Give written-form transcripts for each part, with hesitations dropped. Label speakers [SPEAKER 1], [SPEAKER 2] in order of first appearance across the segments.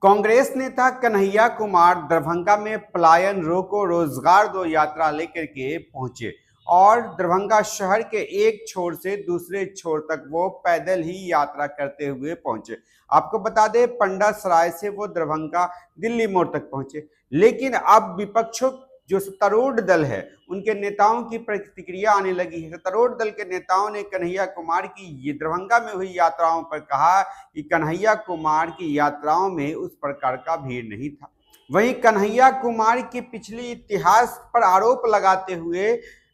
[SPEAKER 1] कांग्रेस नेता कन्हैया कुमार दरभंगा में पलायन रोको रोजगार दो यात्रा लेकर के पहुंचे और दरभंगा शहर के एक छोर से दूसरे छोर तक वो पैदल ही यात्रा करते हुए पहुंचे। आपको बता दें, पंडा सराय से वो दरभंगा दिल्ली मोड़ तक पहुंचे। लेकिन अब विपक्षों जो सत्तारूढ़ दल है उनके नेताओं की प्रतिक्रिया आने लगी है। सत्तारूढ़ दल के नेताओं ने कन्हैया कुमार की ये दरभंगा में हुई यात्राओं पर कहा कि कन्हैया कुमार की यात्राओं में उस प्रकार का भीड़ नहीं था। वहीं कन्हैया कुमार के पिछले इतिहास पर आरोप लगाते हुए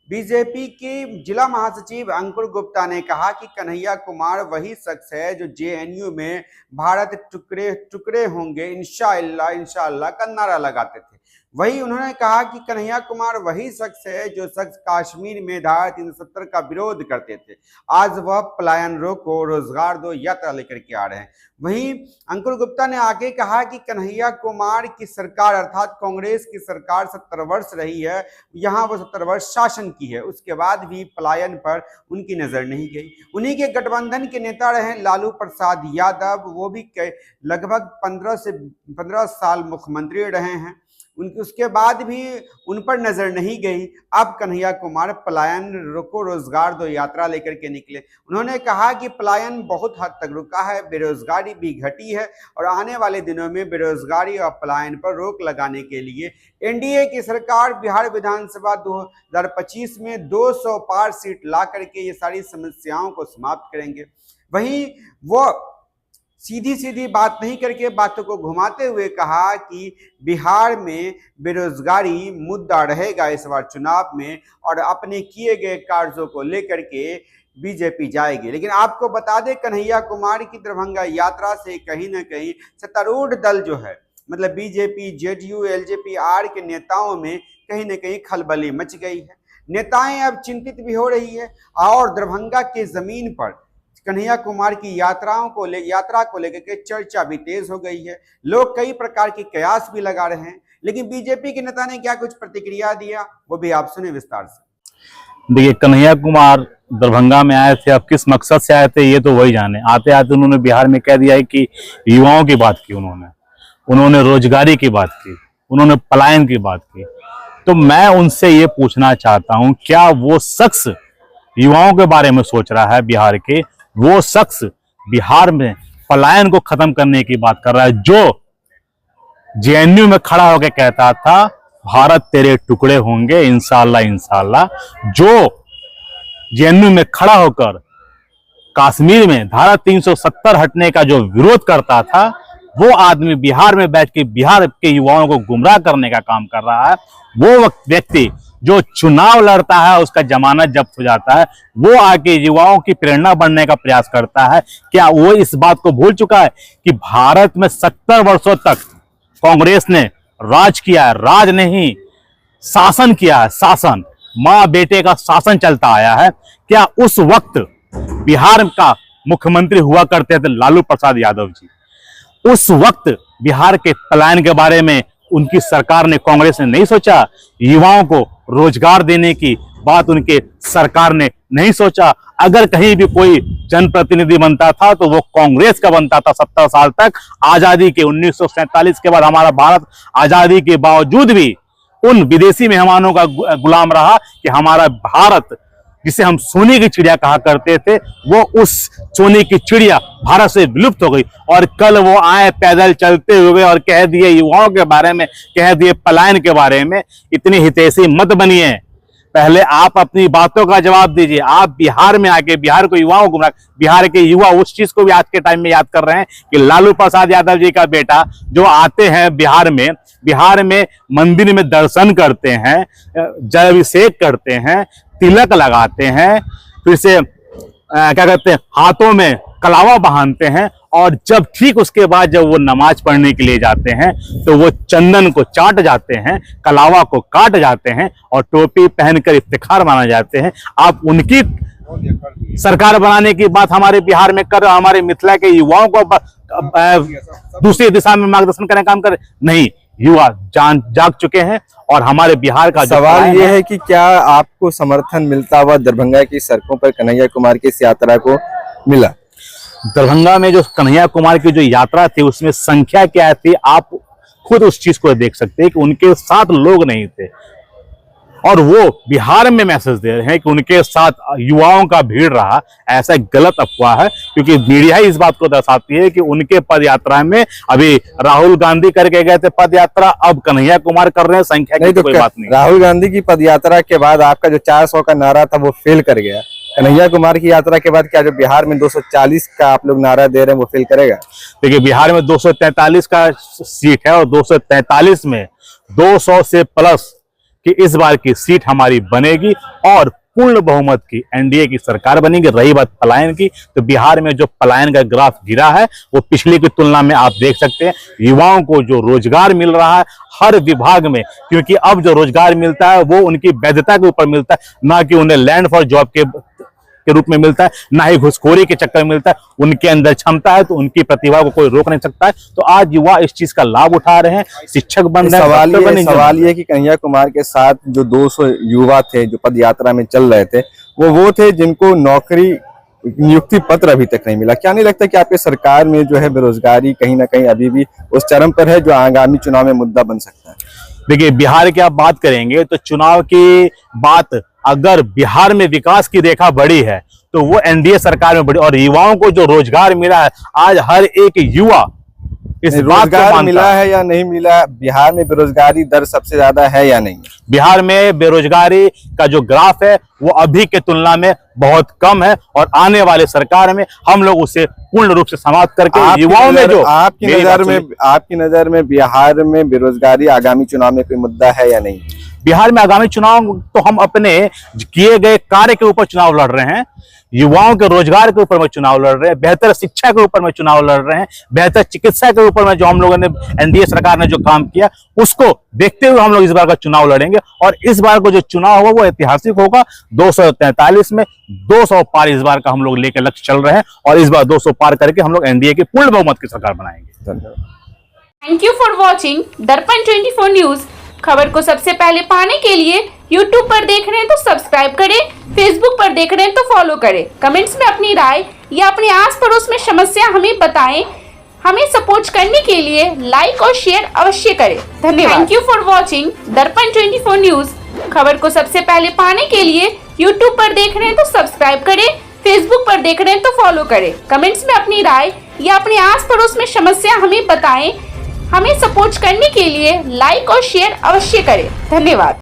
[SPEAKER 1] बीजेपी के जिला महासचिव अंकुर गुप्ता ने कहा कि कन्हैया कुमार वही शख्स है जो जेएनयू में भारत टुकड़े टुकड़े होंगे इंशाअल्लाह इंशाअल्लाह का नारा लगाते थे। वही उन्होंने कहा कि कन्हैया कुमार वही शख्स है जो शख्स कश्मीर में धारा 370 का विरोध करते थे। आज वह पलायन रोको रोजगार दो यात्रा लेकर के आ रहे हैं। वहीं अंकुर गुप्ता ने आगे कहा कि कन्हैया कुमार की सरकार अर्थात कांग्रेस की सरकार 70 वर्ष रही है, यहाँ वो 70 वर्ष शासन की है, उसके बाद भी पलायन पर उनकी नजर नहीं गई। उन्हीं के गठबंधन के नेता रहे लालू प्रसाद यादव, वो भी लगभग 15 साल मुख्यमंत्री रहे हैं, उसके बाद भी उन पर नजर नहीं गई। अब कन्हैया कुमार पलायन रोको रोजगार दो यात्रा लेकर के निकले। उन्होंने कहा कि पलायन बहुत हद तक रुका है, बेरोजगारी भी घटी है और आने वाले दिनों में बेरोजगारी और पलायन पर रोक लगाने के लिए एनडीए की सरकार बिहार विधानसभा 2025 में 200 पार सीट ला करके ये सारी समस्याओं को समाप्त करेंगे। वहीं वो सीधी सीधी बात नहीं करके बातों को घुमाते हुए कहा कि बिहार में बेरोजगारी मुद्दा रहेगा इस बार चुनाव में और अपने किए गए कार्यों को लेकर के बीजेपी जाएगी। लेकिन आपको बता दें, कन्हैया कुमार की दरभंगा यात्रा से कहीं ना कहीं सत्तारूढ़ दल जो है मतलब बीजेपी, जेडीयू, एलजेपी आर के नेताओं में कहीं ना कहीं खलबली मच गई है। नेताएं अब चिंतित भी हो रही है और दरभंगा के जमीन पर कन्हैया कुमार की यात्रा को लेकर के चर्चा भी तेज हो गई है। लोग कई प्रकार के कयास भी लगा रहे हैं। लेकिन बीजेपी के नेता ने क्या कुछ प्रतिक्रिया दिया वो भी आप सुने विस्तार से।
[SPEAKER 2] देखिए, कन्हैया कुमार दरभंगा में आए थे, अब किस मकसद से आए थे ये तो वही जाने। आते आते उन्होंने बिहार में कह दिया है कि युवाओं की बात की, उन्होंने रोजगारी की बात की, उन्होंने पलायन की बात की। तो मैं उनसे ये पूछना चाहता हूँ, क्या वो शख्स युवाओं के बारे में सोच रहा है? बिहार के वो शख्स बिहार में पलायन को खत्म करने की बात कर रहा है, जो जेएनयू में खड़ा होकर कहता था भारत तेरे टुकड़े होंगे इंशाअल्लाह इंशाअल्लाह, जो जेएनयू में खड़ा होकर कश्मीर में धारा 370 हटने का जो विरोध करता था, वो आदमी बिहार में बैठ के बिहार के युवाओं को गुमराह करने का काम कर रहा है। वो व्यक्ति जो चुनाव लड़ता है उसका जमानत जब्त हो जाता है, वो आके युवाओं की प्रेरणा बनने का प्रयास करता है। क्या वो इस बात को भूल चुका है कि भारत में 70 वर्षों तक कांग्रेस ने राज किया है? राज नहीं, शासन किया है। शासन, माँ बेटे का शासन चलता आया है। क्या उस वक्त बिहार का मुख्यमंत्री हुआ करते थे लालू प्रसाद यादव जी? उस वक्त बिहार के पलायन के बारे में उनकी सरकार ने, कांग्रेस ने नहीं सोचा? युवाओं को रोजगार देने की बात उनके सरकार ने नहीं सोचा? अगर कहीं भी कोई जनप्रतिनिधि बनता था तो वो कांग्रेस का बनता था। 70 साल तक आजादी के 1947 के बाद हमारा भारत आजादी के बावजूद भी उन विदेशी मेहमानों का गुलाम रहा कि हमारा भारत, जिसे हम सोने की चिड़िया कहा करते थे, वो उस सोने की चिड़िया भारत से विलुप्त हो गई। और कल वो आए पैदल चलते हुए और कह दिए युवाओं के बारे में, कह दिए पलायन के बारे में। इतनी हितैषी मत बनिए, पहले आप अपनी बातों का जवाब दीजिए। आप बिहार में आके बिहार को युवाओं को, बिहार के युवा उस चीज को भी आज के टाइम में याद कर रहे हैं कि लालू प्रसाद यादव जी का बेटा जो आते हैं बिहार में मंदिर में दर्शन करते हैं, जलाभिषेक करते हैं, तिलक लगाते हैं, फिर से क्या कहते हैं, हाथों में कलावा बांधते हैं, और जब ठीक उसके बाद जब वो नमाज पढ़ने के लिए जाते हैं तो वो चंदन को चाट जाते हैं, कलावा को काट जाते हैं और टोपी पहनकर इफ्तिखार माना जाते हैं। आप उनकी सरकार बनाने की बात हमारे बिहार में कर, हमारे मिथिला के युवाओं को दूसरी दिशा में मार्गदर्शन करने का काम कर नहीं। युवा जाग चुके हैं और हमारे बिहार का
[SPEAKER 3] सवाल ये है कि क्या आपको समर्थन मिलता हुआ दरभंगा की सड़कों पर कन्हैया कुमार की इस यात्रा को मिला?
[SPEAKER 2] दरभंगा में जो कन्हैया कुमार की जो यात्रा थी उसमें संख्या क्या थी, आप खुद उस चीज को देख सकते हैं कि उनके साथ लोग नहीं थे, और वो बिहार में मैसेज दे रहे हैं कि उनके साथ युवाओं का भीड़ रहा। ऐसा गलत अफवाह है, क्योंकि मीडिया ही इस बात को दर्शाती है कि उनके पद यात्रा में अभी राहुल गांधी करके गए थे पद यात्रा, अब कन्हैया कुमार कर रहे हैं। संख्या की तो कोई बात नहीं।
[SPEAKER 3] राहुल गांधी की पद यात्रा के बाद आपका जो 400 का नारा था वो फेल कर गया। कन्हैया कुमार की यात्रा के बाद क्या जो बिहार में 240 का आप लोग नारा दे रहे हैं वो फेल करेगा?
[SPEAKER 2] देखिए, बिहार में 243 का सीट है और 243 में 200 से प्लस कि इस बार की सीट हमारी बनेगी और पूर्ण बहुमत की एनडीए की सरकार बनेगी। रही बात पलायन की, तो बिहार में जो पलायन का ग्राफ गिरा है वो पिछले की तुलना में आप देख सकते हैं। युवाओं को जो रोजगार मिल रहा है हर विभाग में, क्योंकि अब जो रोजगार मिलता है वो उनकी वैधता के ऊपर मिलता है, ना कि उन्हें लैंड फॉर जॉब के रूप में मिलता है, ना ही घुसखोरी के चक्कर में मिलता है। उनके अंदर क्षमता है तो उनकी प्रतिभा को कोई रोक नहीं सकता है। तो आज युवा इस चीज का लाभ उठा रहे हैं, शिक्षक बन रहे हैं।
[SPEAKER 3] सवाल ये कि कन्हैया कुमार के साथ जो 200 युवा थे जो पद यात्रा में चल रहे थे वो थे जिनको नौकरी नियुक्ति पत्र अभी तक नहीं मिला। क्या नहीं लगता कि आपके सरकार में जो है बेरोजगारी कहीं ना कहीं अभी भी उस चरम पर है जो आगामी चुनाव में मुद्दा बन सकता है?
[SPEAKER 2] देखिए, बिहार की आप बात करेंगे तो चुनाव की बात, अगर बिहार में विकास की रेखा बढ़ी है तो वो एनडीए सरकार में बढ़ी, और युवाओं को जो रोजगार मिला है आज हर एक युवा इस बात को मानता
[SPEAKER 3] मिला है या नहीं मिला। बिहार में बेरोजगारी दर सबसे ज्यादा है या नहीं?
[SPEAKER 2] बिहार में बेरोजगारी का जो ग्राफ है वो अभी के तुलना में बहुत कम है, और आने वाले सरकार में हम लोग उसे पूर्ण रूप से समाप्त करके युवाओं में जो
[SPEAKER 3] आपकी नजर में बिहार में बेरोजगारी आगामी चुनाव में कोई मुद्दा है या नहीं?
[SPEAKER 2] बिहार में आगामी चुनाव तो हम अपने किए गए कार्य के ऊपर चुनाव लड़ रहे हैं, युवाओं के रोजगार के ऊपर में चुनाव लड़ रहे हैं, बेहतर शिक्षा के ऊपर में चुनाव लड़ रहे हैं, बेहतर चिकित्सा के ऊपर में जो हम लोगों ने एनडीए सरकार ने जो काम किया उसको देखते हुए हम लोग इस बार का चुनाव लड़ेंगे। और इस बार को जो चुनाव होगा वो ऐतिहासिक होगा। 243 में 200 पार इस बार का हम लोग लेकर लक्ष्य चल रहे हैं, और इस बार 200 पार करके हम लोग एनडीए की पूर्ण बहुमत की सरकार बनाएंगे।
[SPEAKER 3] धन्यवाद।
[SPEAKER 4] थैंक यू फॉर वॉचिंग दर्पण 24 न्यूज। खबर को सबसे पहले पाने के लिए यूट्यूब पर देख रहे हैं तो सब्सक्राइब करें, फेसबुक पर देख रहे हैं तो फॉलो करें। कमेंट्स में अपनी राय या अपने आस पड़ोस में समस्या हमें बताएं। हमें सपोर्ट करने के लिए लाइक और शेयर अवश्य करें। धन्यवाद। थैंक यू फॉर वॉचिंग दर्पण 24 न्यूज। खबर को सबसे पहले पाने के लिए यूट्यूब पर देख रहे हैं तो सब्सक्राइब करें, फेसबुक पर देख रहे हैं तो फॉलो करें। कमेंट्स में अपनी राय या अपने आस पड़ोस में समस्या हमें बताएं। हमें सपोर्ट करने के लिए लाइक और शेयर अवश्य करें। धन्यवाद।